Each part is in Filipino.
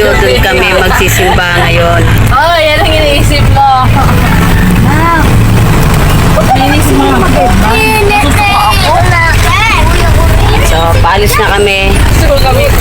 So doon kami magsisimba ngayon. Oh, yan ang iniisip mo. Iniisip mo mag-iba? So paalis na kami. Gusto ko kami.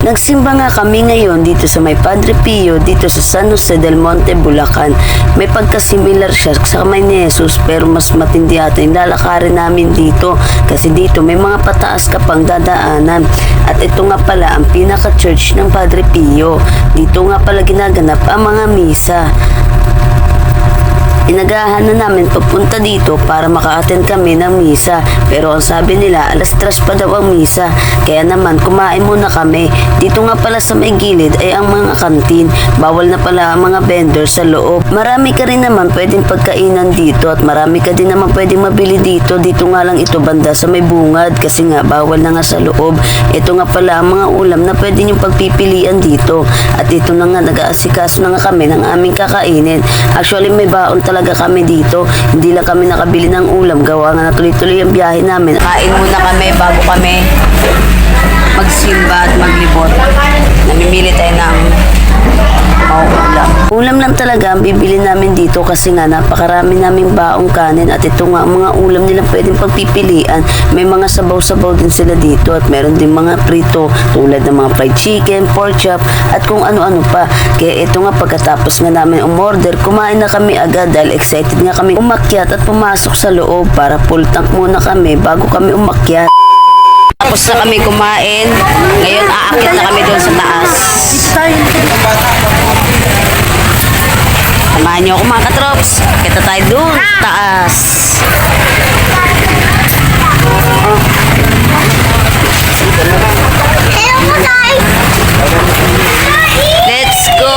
Nagsimba nga kami ngayon dito sa may Padre Pio, dito sa San Jose del Monte, Bulacan. May pagkasimilar siya sa kamay ni Jesus, pero mas matindi ata yung lalakarin namin dito. Kasi dito may mga pataas ka pang dadaanan. At ito nga pala ang pinaka-church ng Padre Pio. Dito nga pala ginaganap ang mga misa. Inagahan na namin papunta dito para maka-attend kami ng misa. Pero ang sabi nila, 3:00 pa daw ang misa. Kaya naman, kumain muna kami. Dito nga pala sa may gilid ay ang mga kantin. Bawal na pala ang mga vendor sa loob. Marami ka rin naman pwedeng pagkainan dito at marami ka din naman pwedeng mabili dito. Dito nga lang ito banda sa may bungad kasi nga bawal na nga sa loob. Ito nga pala ang mga ulam na pwede niyong pagpipilian dito. At ito na nga, nag-aasikaso na nga kami ng aming kakainin. Actually, may baon talaga kami dito. Hindi lang kami nakabili ng ulam. Gawa nga na tuloy-tuloy ang biyahe namin. Kain muna kami bago kami magsimba at maglibot. Namimili tayo ng ulam. Ulam lang talaga ang bibili namin dito kasi nga napakarami naming baong kanin at ito nga ang mga ulam nilang pwedeng pagpipilian. May mga sabaw-sabaw din sila dito at meron din mga prito tulad ng mga fried chicken, pork chop at kung ano-ano pa. Kaya ito nga pagkatapos nga namin umorder, kumain na kami agad dahil excited nga kami umakyat at pumasok sa loob para full tank muna kami bago kami umakyat. Tapos na kami kumain. Ngayon aakyat na kami doon sa taas. Samahan niyo ako mga katrops. Kita tayo doon sa taas. Let's go!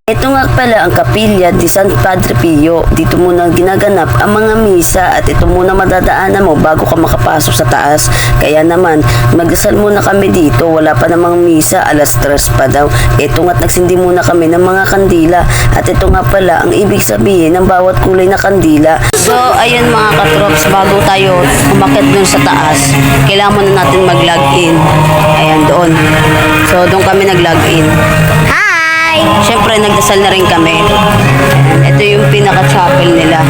Ito nga pala ang kapilya di San Padre Pio. Dito muna ginaganap ang mga misa at ito muna madadaanan mo bago ka makapasok sa taas. Kaya naman, magdasal muna kami dito. Wala pa namang misa, 3:00 pa daw. Ito nga't nagsindi muna kami ng mga kandila. At ito nga pala ang ibig sabihin ng bawat kulay na kandila. So, ayun mga katrops, bago tayo umakyat dun sa taas, kailangan muna natin mag-login. Ayan, doon. So, doon kami nag-login. Siyempre, nagdasal na rin kami. Ito yung pinaka-chapel nila.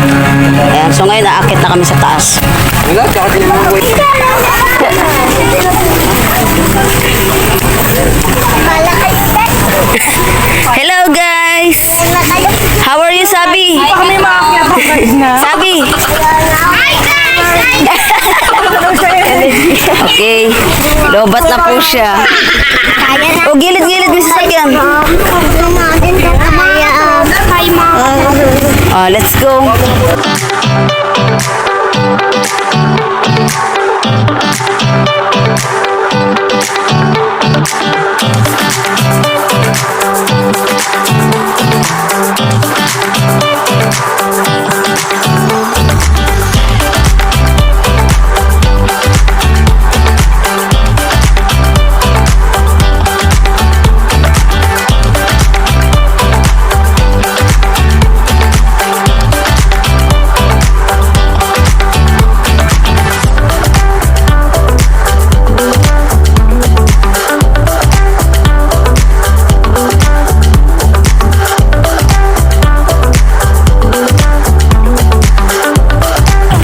Ayan. So, ngayon, aakit na kami sa taas. Hello, guys! How are you, Sabi? Sabi! Okay. Lobat na po siya. O, gilid-gilid may sasakyan. Let's go.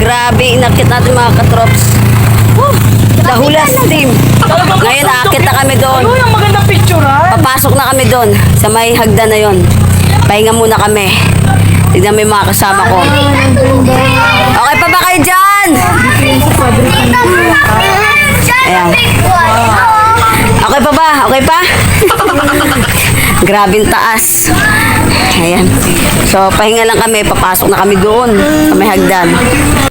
Grabe, inakit natin mga katrops. Dahulas team. Ngayon, aakit na kami doon. Ano yung magandang picture ha? Papasok na kami doon sa may hagdan na yon. Pahinga muna kami. Tignan mo yung mga kasama ko. Okay pa ba kayo dyan? Ayan. Okay pa ba? Okay pa? Grabing taas. Ayan. So, pahinga lang kami. Papasok na kami doon sa may hagdan.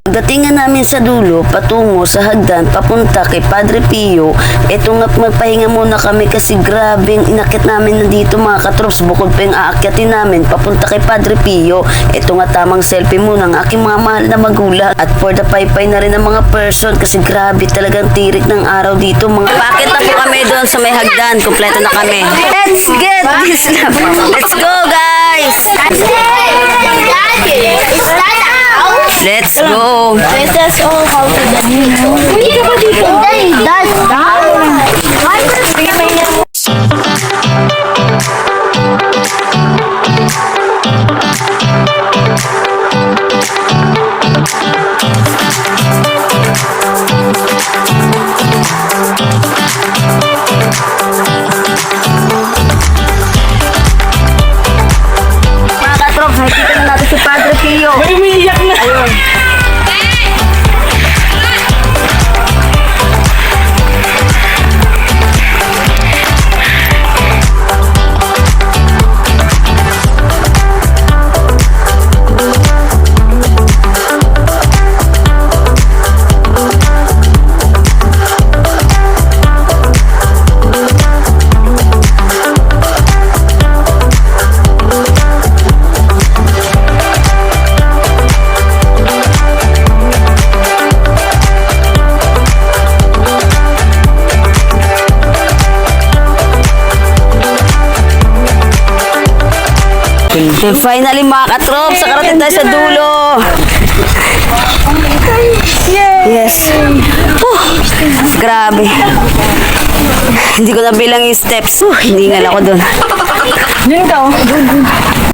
Pagdating nga namin sa dulo, patungo sa hagdan, papunta kay Padre Pio, eto nga magpahinga muna kami kasi grabing inakit namin na dito mga katrops. Bukod pa yung aakyatin namin, papunta kay Padre Pio. Eto nga tamang selfie muna ng aking mga mahal na magulang. At for the paypay na rin ng mga person kasi grabe talagang tirik ng araw dito. Mga pakit na po kami doon sa may hagdan. Kompleto na kami. Let's get this love. Let's go guys! Let's go! Let us all how to the new. Hindi ka ba dito? Mga katrop, nakikita na natin si Padre Pio. May umiiyak na. Ayun. And finally mga katrop, sakarating tayo sa dulo. Yes. Grabe. Hindi ko na bilang yung steps. Hiningal ako dun. Yun daw.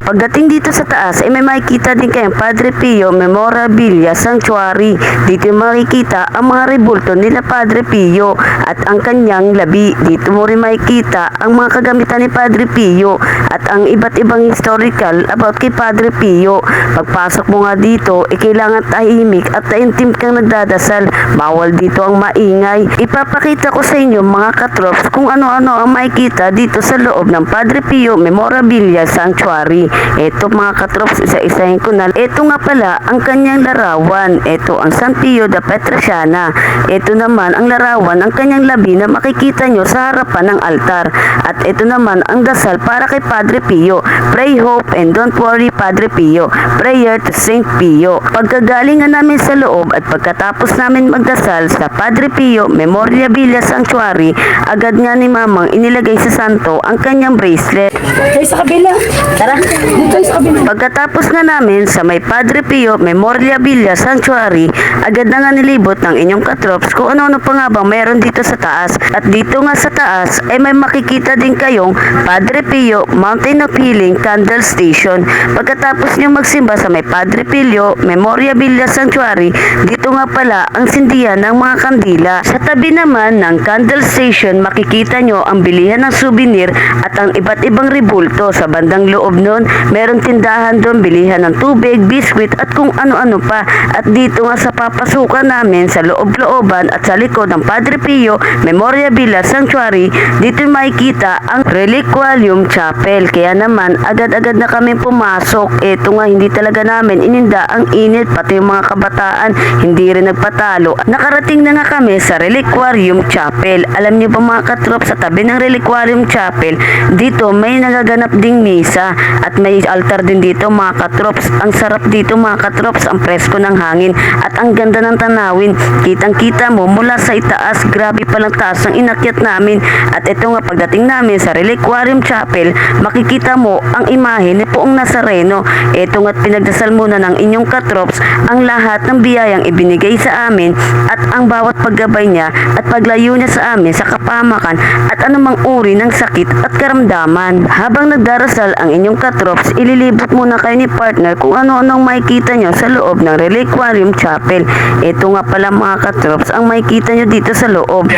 Pagdating dito sa taas, ay may makikita din kayong Padre Pio Memorabilia Sanctuary. Dito makikita ang mga rebulto nila Padre Pio at ang kanyang labi. Dito mo rin makikita ang mga kagamitan ni Padre Pio at ang iba't ibang historical about kay Padre Pio. Pagpasok mo nga dito, kailangan tahimik at taimtim kang nagdadasal. Bawal dito ang maingay. Ipapakita ko sa inyo mga katrops kung ano-ano ang makikita dito sa loob ng Padre Pio Memorabilia Sanctuary. Ito mga katrops, isa-isahin ko na. Ito nga pala ang kanyang larawan. Ito ang San Pio da Petrasiana. Ito naman ang larawan ng kanyang labi na makikita nyo sa harapan ng altar. At ito naman ang dasal para kay Padre Pio. Pray, hope, and don't worry Padre Pio. Prayer to Saint Pio. Pagkagalingan namin sa loob at pagkatapos namin magdasal sa Padre Pio Memorabilia Sanctuary, agad nga ni Mamang inilagay sa santo ang kanyang bracelet. Kayo sa kabila. Tara! Dito sa kabila. Pagkatapos nga namin sa may Padre Pio Memorabilia Sanctuary, agad na nga nilibot ng inyong katrops kung ano-ano pa nga bang meron dito sa taas. At dito nga sa taas ay may makikita din kayong Padre Pio Mountain of Healing Candle Station. Pagkatapos nyo magsimba sa may Padre Pio Memorabilia Sanctuary, dito nga pala ang sindihan ng mga kandila. Sa tabi naman ng Candle Station, makikita nyo ang bilihan ng souvenir at ang iba't ibang rebulto. Sa bandang loob nun Meron tindahan doon, bilihan ng tubig, biskwit at kung ano-ano pa. At dito nga sa papasukan namin sa loob-looban at sa likod ng Padre Pio Memorial Villa Sanctuary, dito makikita ang Reliquarium Chapel. Kaya naman agad-agad na kami pumasok. Ito nga hindi talaga namin ininda ang init, pati yung mga kabataan hindi rin nagpatalo. Nakarating na nga kami sa Reliquarium Chapel. Alam niyo ba mga katrop, sa tabi ng Reliquarium Chapel, dito may nagaganap ding misa at may altar din dito mga katrops. Ang sarap dito mga katrops, ang presko ng hangin at ang ganda ng tanawin. Kitang-kita mo mula sa itaas, grabe palang taas ang inakyat namin. At ito nga pagdating namin sa Reliquarium Chapel, makikita mo ang imahe ni Poong Nazareno. Ito nga't pinagdasal muna ng inyong katrops ang lahat ng biyayang ibinigay sa amin at ang bawat paggabay niya at paglayo niya sa amin sa kapamakan at anumang uri ng sakit at karamdaman. Habang nagdarasal ang inyong katrops, ililibot muna kayo ni partner kung ano-anong makikita nyo sa loob ng Reliquarium Chapel. Ito nga pala mga katrops ang makikita nyo dito sa loob.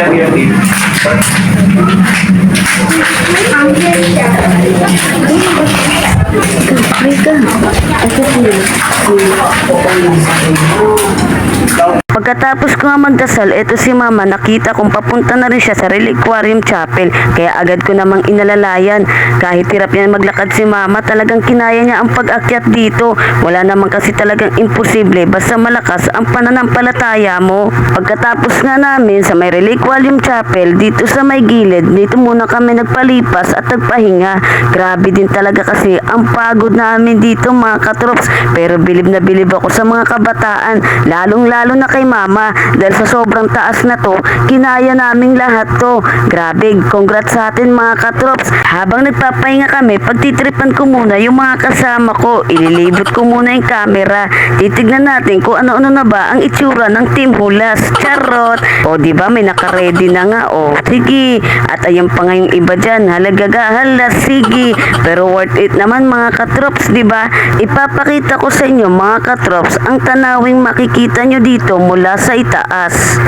Pagkatapos ko nga magdasal, eto si mama, nakita kong papunta na rin siya sa Reliquarium Chapel. Kaya agad ko namang inalalayan. Kahit hirap yan maglakad si mama, talagang kinaya niya ang pag-akyat dito. Wala naman kasi talagang imposible basta malakas ang pananampalataya mo. Pagkatapos nga namin sa may Reliquarium Chapel, dito sa may gilid, dito muna kami nagpalipas at nagpahinga. Grabe din talaga kasi ang pagod namin dito mga katrops. Pero bilib na bilib ako sa mga kabataan, lalong-lalo na kay mama, dahil sa sobrang taas na to, kinaya naming lahat to. Grabe, congrats sa atin mga katrops. Habang nagpapahinga kami, pagtitripan ko muna yung mga kasama ko, ililibot ko muna yung camera, titignan natin kung ano-ano na ba ang itsura ng Team Hulas. Charot! O diba may nakaredy na nga, o sige. At ayun pa nga yung iba dyan, halagaga, hala, sige. Pero worth it naman mga katrops, diba? Ipapakita ko sa inyo mga katrops ang tanawing makikita nyo dito mula sa itaas.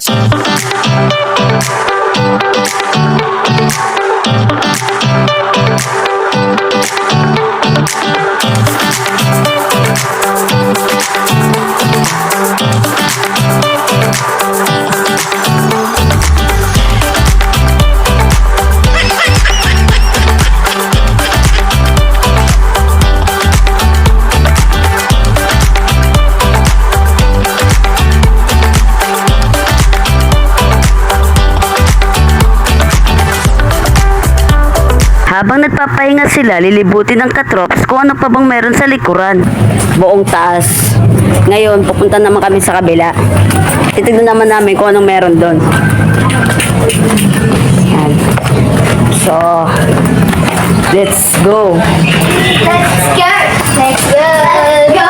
Habang nagpapahinga sila, lilibutin ng katrops kung ano pa bang meron sa likuran. Buong taas. Ngayon, pupunta naman kami sa kabila. Titignan naman namin kung anong meron doon. Yan. So, let's go. Let's go. Let's go. Let's go.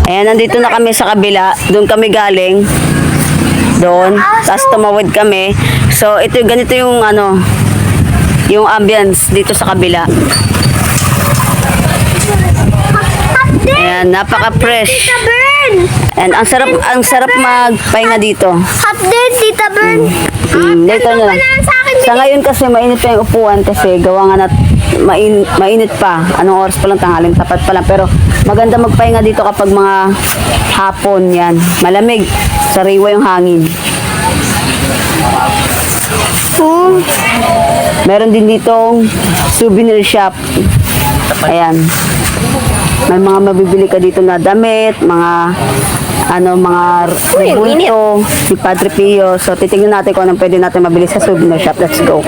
Ayan, nandito na kami sa kabila. Doon kami galing. Doon. Tapos tumawid kami. So, ito ganito yung ano, yung ambience dito sa kabila. Ayan, napaka-fresh. Tita Bern. And ang sarap magpahinga dito. Hot din, Tita Bern. Dito na lang. Sa akin, Sa ngayon kasi mainit pa yung upuan kasi gawa nga na mainit pa. Anong oras pa lang, tanghaling tapat pa lang. Pero maganda magpahinga dito kapag mga hapon yan. Malamig. Sariwa yung hangin. Meron din ditong souvenir shop. Ayan. May mga mabibili ka dito na damit, mga mga bulto, si Padre Pio. So, titignan natin kung anong pwede natin mabili sa souvenir shop. Let's go.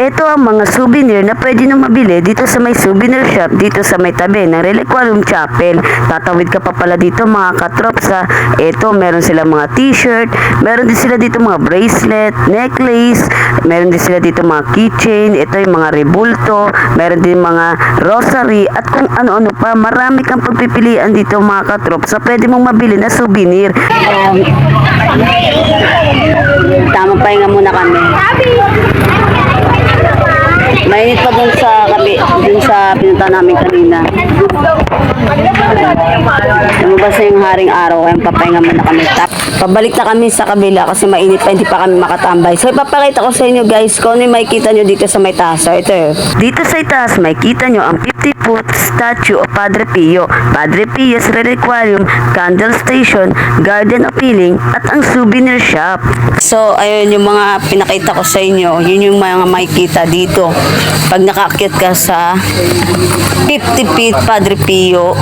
Ito ang mga souvenir na pwede nyo mabili dito sa may souvenir shop, dito sa may tabi ng Reliquarium Chapel. Tatawid ka pa pala dito mga katrops sa ito, meron sila mga t-shirt, meron din sila dito mga bracelet, necklace, meron din sila dito mga keychain, ito yung mga rebulto, meron din mga rosary, at kung ano-ano pa. Marami kang pagpipilian dito mga katrops sa pwede mong mabili na souvenir. Tama, pahinga muna kami. Mainit pa dun sa pinunta namin kanina. Lumabas na yung haring araw, kaya papahinga muna kami. Pabalik na kami sa kabila kasi mainit pa, hindi pa kami makatambay. So ipapakita ko sa inyo guys kung ano yung makikita nyo dito sa may taas. So ito yun. Dito sa itaas, makikita nyo ang 50-foot statue of Padre Pio, Padre Pio's Reliquarium, Candle Station, Garden of Healing, at ang souvenir shop. So ayun yung mga pinakita ko sa inyo. Yun yung mga makikita dito. Pag nakaakyat ka sa 50 feet Padre Pio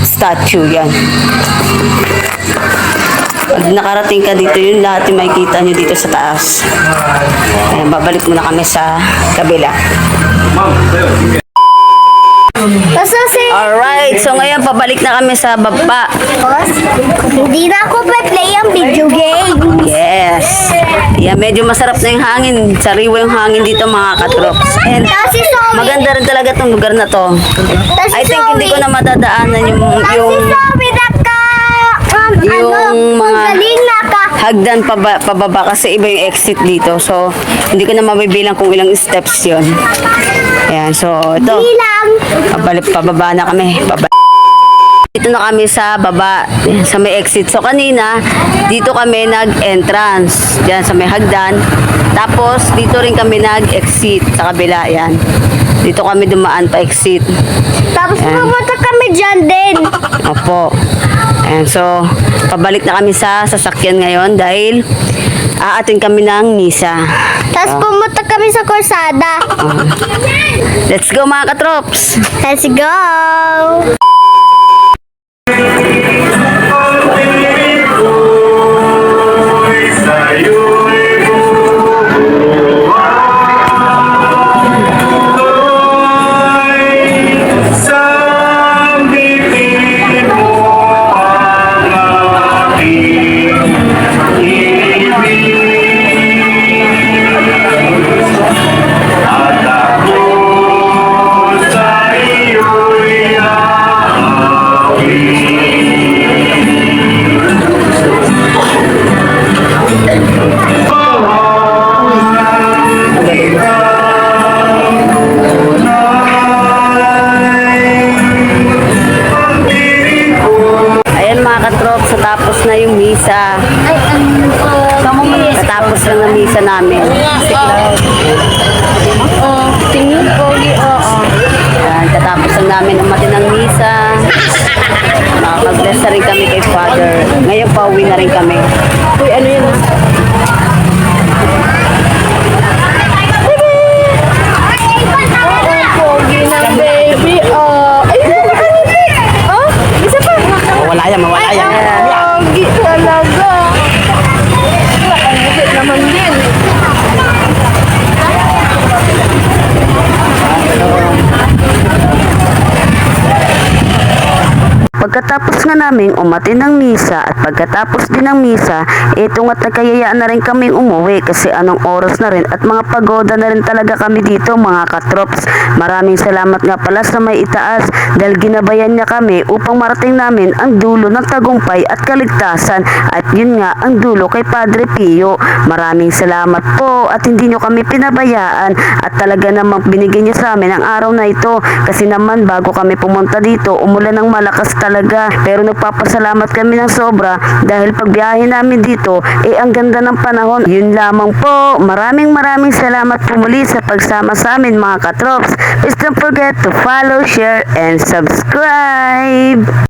statue, yan. Pag nakarating ka dito, yun lahat yung makikita nyo dito sa taas. Ayan, babalik muna kami sa kabila. Alright, so ngayon pabalik na kami sa baba. Hindi na ako play ang video game. Yes. Yan, medyo masarap na yung hangin. Sariwa yung hangin dito mga katrops. And Kasi Zoe, maganda rin talaga tong lugar na to. I think hindi ko na madadaanan yung yung mga galing na ka. hagdan pababa kasi iba yung exit dito. So, hindi ko na mabibilang kung ilang steps yon. Ayan, so ito. Bilang. Pababa na kami. Dito na kami sa baba, sa may exit. So, kanina, dito kami nag-entrance. Diyan sa may hagdan. Tapos, dito rin kami nag-exit sa kabila. Ayan. Dito kami dumaan pa exit. Tapos pumunta kami dyan din. Opo. Ayan, so, pabalik na kami sa sasakyan ngayon dahil aatin kami ng misa. Tapos pumunta kami sa Corsada. Let's go mga katrops! Let's go! Ayan mga katrops, natapos na yung misa. Natapos lang ang misa namin. Tingin ko, Ayan, katapos lang namin umatin ng misa. Nakapag-bless na rin kami kay Father. Ngayon pauwi na rin kami. Uy, ano yun? Pogi ng baby, isa pa. Mawala yan, mawala yan. Pogi talaga. Ang bukit naman din. Pagkatapos nga naming umatin ng misa at pagkatapos din ng misa, ito nga't nagkayayaan na rin kaming umuwi kasi anong oras na rin at mga pagoda na rin talaga kami dito mga katrops. Maraming salamat nga pala sa may itaas dahil ginabayan niya kami upang marating namin ang dulo ng tagumpay at kaligtasan at yun nga ang dulo kay Padre Pio. Maraming salamat po at hindi nyo kami pinabayaan at talaga namang binigyan niyo sa amin ang araw na ito kasi naman bago kami pumunta dito umulan ng malakas talaga pero nagpapasalamat kami ng sobra dahil pagbiyahe namin dito ang ganda ng panahon. Yun lamang po, maraming salamat po muli sa pagsama sa amin mga katrops. Please don't forget to follow, share, and subscribe.